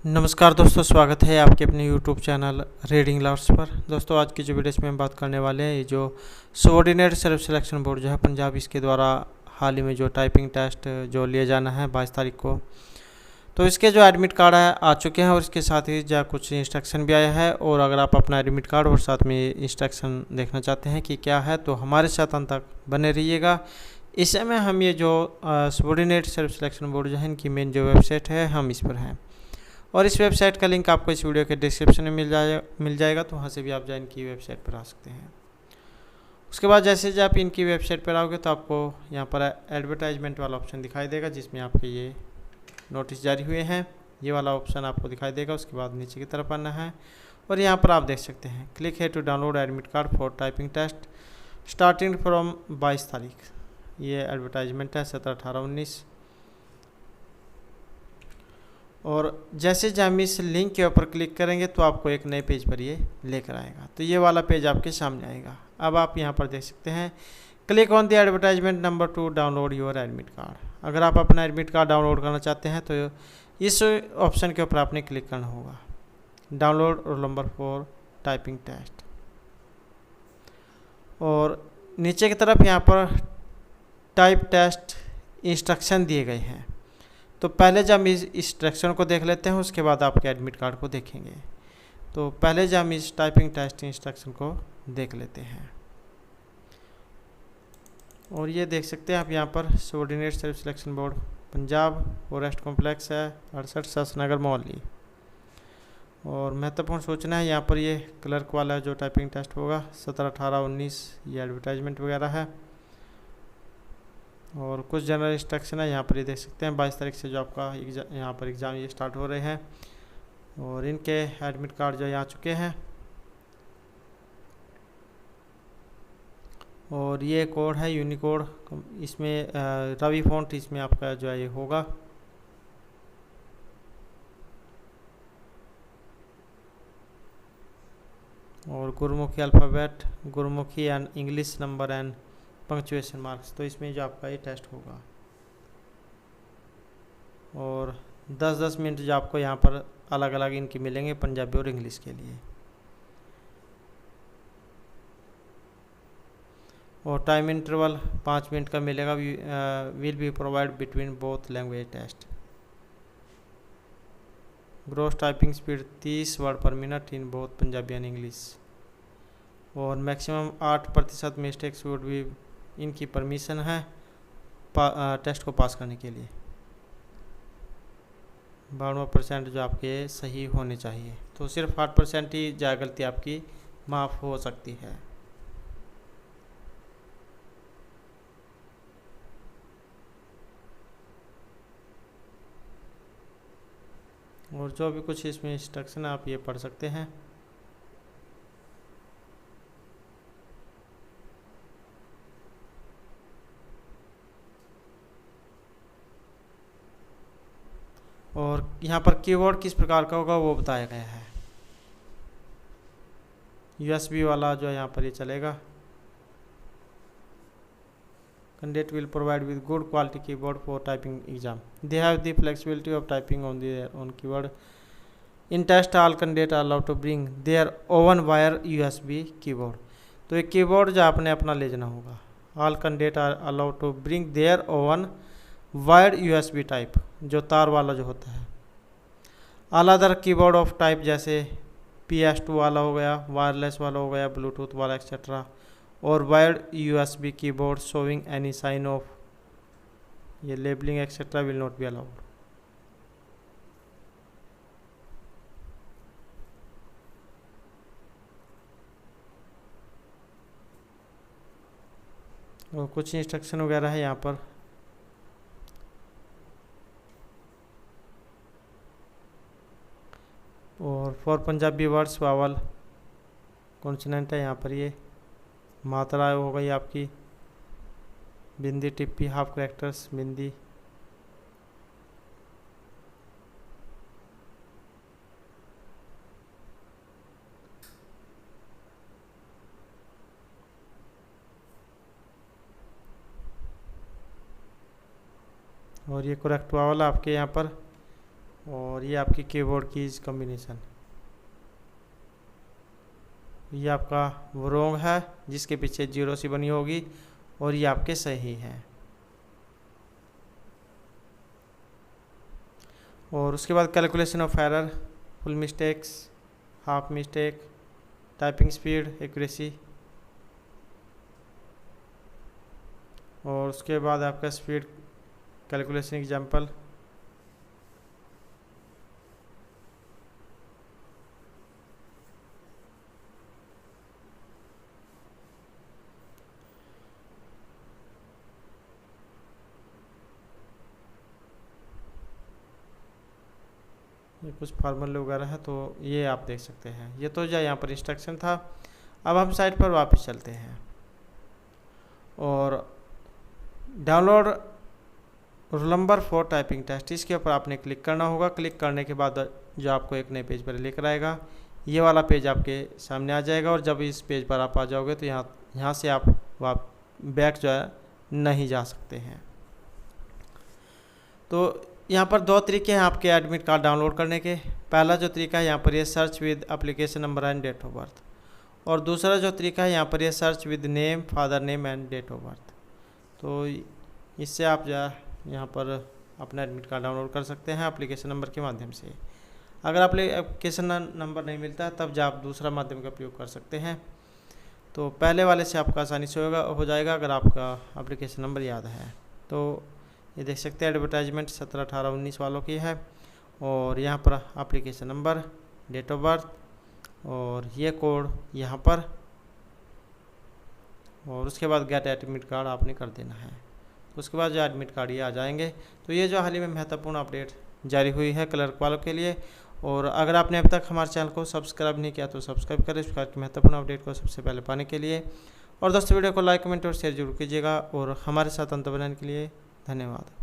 नमस्कार दोस्तों, स्वागत है आपके अपने YouTube चैनल रीडिंग लवर्स पर। दोस्तों आज की जो वीडियो इसमें हम बात करने वाले हैं, ये जो सबऑर्डिनेट सेल्फ सिलेक्शन बोर्ड जो है पंजाब, इसके द्वारा हाल ही में जो टाइपिंग टेस्ट जो लिया जाना है 22 तारीख को, तो इसके जो एडमिट कार्ड है आ चुके हैं और इसके साथ ही जो कुछ इंस्ट्रक्शन भी आया है। और अगर आप अपना एडमिट कार्ड और साथ में इंस्ट्रक्शन देखना चाहते हैं कि क्या है, तो हमारे साथ अंत तक बने रहिएगा। इस समय हम ये जो सबऑर्डिनेट सेल्फ सिलेक्शन बोर्ड जो है, इनकी मेन जो वेबसाइट है, हम इस पर हैं और इस वेबसाइट का लिंक आपको इस वीडियो के डिस्क्रिप्शन में मिल जाएगा। तो वहाँ से भी आप जाए इनकी वेबसाइट पर आ सकते हैं। उसके बाद जैसे जब आप इनकी वेबसाइट पर आओगे तो आपको यहाँ पर एडवर्टाइजमेंट वाला ऑप्शन दिखाई देगा, जिसमें आपके ये नोटिस जारी हुए हैं, ये वाला ऑप्शन आपको दिखाई देगा। उसके बाद नीचे की तरफ आना है और यहाँ पर आप देख सकते हैं क्लिक है to download admit card for typing test starting from 22 तारीख। ये एडवर्टाइजमेंट है 17, 18, 19। और जैसे जब हम इस लिंक के ऊपर क्लिक करेंगे तो आपको एक नए पेज पर ये लेकर आएगा। तो ये वाला पेज आपके सामने आएगा। अब आप यहाँ पर देख सकते हैं click on the advertisement number two download your admit card. अगर आप अपना एडमिट कार्ड डाउनलोड करना चाहते हैं तो इस ऑप्शन के ऊपर आपने क्लिक करना होगा, download roll number for typing test. और नीचे की तरफ यहाँ पर टाइप टेस्ट इंस्ट्रक्शन दिए गए हैं। तो पहले जब हम इस इंस्ट्रक्शन को देख लेते हैं, उसके बाद आपके एडमिट कार्ड को देखेंगे। तो पहले जब हम इस टाइपिंग टेस्ट इंस्ट्रक्शन को देख लेते हैं, और ये देख सकते हैं आप यहाँ पर subordinate self selection board Punjab, forest complex है 68 शास्त्रनगर मोहाली। और महत्वपूर्ण सूचना है यहाँ पर, ये क्लर्क वाला जो टाइपिंग टेस्ट होगा 17, 18, 19, ये एडवर्टाइजमेंट वगैरह है। और कुछ जनरल इंस्ट्रक्शन है यहाँ पर, ये देख सकते हैं 22 तारीख से जो आपका यहाँ पर एग्ज़ाम ये स्टार्ट हो रहे हैं। और इनके एडमिट कार्ड जो यहाँ आ चुके हैं। और ये कोड है यूनिकोड, इसमें रवि फॉन्ट इसमें आपका जो है ये होगा। और Gurmukhi alphabet, Gurmukhi and English number and punctuation marks, तो इसमें जो आपका ये टेस्ट होगा। और 10-10 मिनट जो आपको यहाँ पर अलग अलग इनकी मिलेंगे पंजाबी और इंग्लिश के लिए। और टाइम इंटरवल 5 मिनट का मिलेगा, will be provide between both language test. Gross typing speed 30 word per minute in both Punjabi and English. और मैक्सिमम 8% मिस्टेक्स वुड भी इनकी परमिशन है टेस्ट को पास करने के लिए। 92% जो आपके सही होने चाहिए, तो सिर्फ 8% ही जा गलती आपकी माफ़ हो सकती है। और जो भी कुछ इसमें इंस्ट्रक्शन आप ये पढ़ सकते हैं। और यहाँ पर कीवर्ड किस प्रकार का होगा वो बताया गया है। USB वाला जो यहाँ पर ये चलेगा। Candidate will provide with good quality keyboard for typing exam. They have the flexibility of typing on their own keyboard. In test all candidate are allowed to bring their own wire USB keyboard. तो ये keyboard जो आपने अपना ले जाना होगा। All candidate are allowed to bring their own wired USB type, जो तार वाला जो होता है। All other keyboard of type जैसे PS2 वाला हो गया, वायरलेस वाला हो गया, ब्लूटूथ वाला एक्सेट्रा। और wired USB keyboard showing any sign of ये labelling etcetera will not be allowed. और कुछ इंस्ट्रक्शन वगैरह है यहाँ पर। और for Punjabi words vowel consonant है यहाँ पर, ये मात्रा हो गई आपकी, बिंदी टिप्पी हाफ करेक्टर्स बिंदी। और ये करेक्ट वावल आपके यहाँ पर। और ये आपकी कीबोर्ड कीज कॉम्बिनेशन, ये आपका वो रॉन्ग है जिसके पीछे 0 सी बनी होगी, और ये आपके सही हैं। और उसके बाद calculation of error, full mistakes, half mistake, typing speed, accuracy, और उसके बाद आपका स्पीड कैलकुलेशन एग्जाम्पल, ये कुछ फार्मूले वगैरह है तो ये आप देख सकते हैं। ये तो यहाँ पर इंस्ट्रक्शन था। अब हम साइट पर वापस चलते हैं और download roll number for typing test, इसके ऊपर आपने क्लिक करना होगा। क्लिक करने के बाद जो आपको एक नए पेज पर लेकर आएगा, ये वाला पेज आपके सामने आ जाएगा। और जब इस पेज पर आप आ जाओगे तो यहाँ से आप बैक जो है नहीं जा सकते हैं। तो यहाँ पर दो तरीके हैं आपके एडमिट कार्ड डाउनलोड करने के। पहला जो तरीका है यहाँ पर ये search with application number and date of birth, और दूसरा जो तरीका है यहाँ पर ये search with name, father name and date of birth. तो इससे आप जो है यहाँ पर अपना एडमिट कार्ड डाउनलोड कर सकते हैं एप्लीकेशन नंबर के माध्यम से। अगर एप्लीकेशन नंबर नहीं मिलता तब जो आप दूसरा माध्यम का उपयोग कर सकते हैं। तो पहले वाले से आपका आसानी से हो जाएगा अगर आपका एप्लीकेशन नंबर याद है। तो ये देख सकते हैं एडवर्टाइजमेंट 17, 18, 19 वालों की है, और यहाँ पर application number, date of birth, और ये कोड यहाँ पर, और उसके बाद गेट एडमिट कार्ड आपने कर देना है। उसके बाद जो एडमिट कार्ड ये आ जाएंगे। तो ये जो हाल ही में महत्वपूर्ण अपडेट जारी हुई है क्लर्क वालों के लिए। और अगर आपने अब तक हमारे चैनल को सब्सक्राइब नहीं किया तो सब्सक्राइब करें इस प्रकार की महत्वपूर्ण अपडेट को सबसे पहले पाने के लिए। और दोस्तों वीडियो को लाइक, कमेंट और शेयर जरूर कीजिएगा। और हमारे साथ अंत बनाने के लिए धन्यवाद।